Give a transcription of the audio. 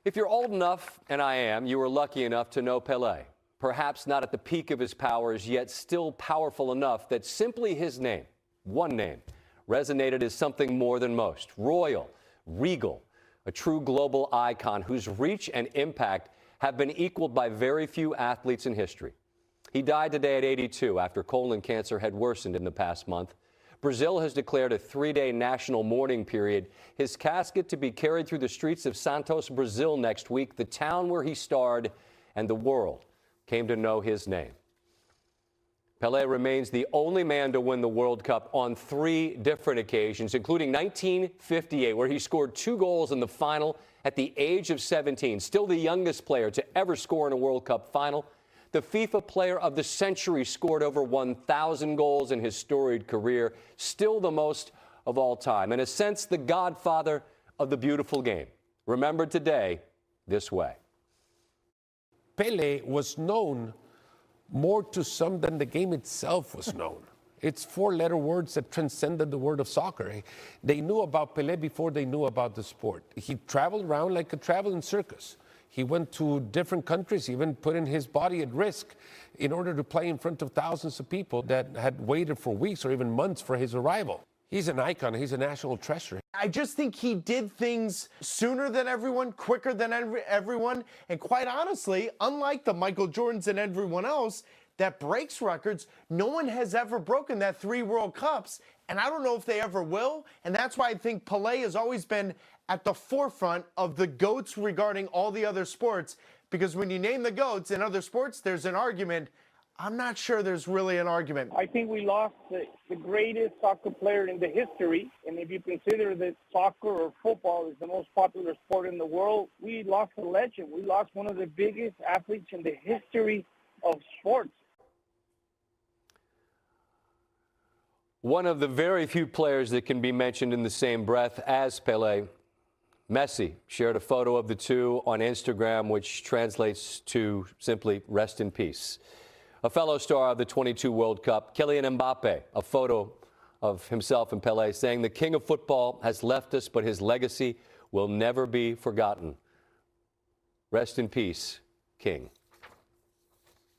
If you're old enough, and I am, you were lucky enough to know Pelé. Perhaps not at the peak of his powers, yet still powerful enough that simply his name, one name, resonated as something more than most. Royal, regal, a true global icon whose reach and impact have been equaled by very few athletes in history. He died today at 82 after colon cancer had worsened in the past month. Brazil has declared a 3-day national mourning period. His casket to be carried through the streets of Santos, Brazil next week, the town where he starred and the world came to know his name. Pelé remains the only man to win the World Cup on 3 different occasions, including 1958, where he scored 2 goals in the final at the age of 17, still the youngest player to ever score in a World Cup final. The FIFA Player of the Century scored over 1,000 goals in his storied career, still the most of all time. In a sense, the godfather of the beautiful game. Remembered today this way. Pelé was known more to some than the game itself was known. It's 4-letter words that transcended the word of soccer. They knew about Pelé before they knew about the sport. He traveled around like a traveling circus. He went to different countries, even putting his body at risk in order to play in front of thousands of people that had waited for weeks or even months for his arrival. He's an icon. He's a national treasure. I just think he did things sooner than everyone, quicker than everyone. And quite honestly, unlike the Michael Jordans and everyone else that breaks records, no one has ever broken that 3 World Cups. And I don't know if they ever will. And that's why I think Pelé has always been at the forefront of the GOATs regarding all the other sports. Because when you name the GOATs in other sports, there's an argument. I'm not sure there's really an argument. I think we lost the greatest soccer player in the history. And if you consider that soccer or football is the most popular sport in the world, we lost a legend. We lost one of the biggest athletes in the history of sports. One of the very few players that can be mentioned in the same breath as Pelé, Messi, shared a photo of the two on Instagram, which translates to simply rest in peace. A fellow star of the 22 World Cup, Kylian Mbappe, a photo of himself and Pelé saying the king of football has left us, but his legacy will never be forgotten. Rest in peace, King.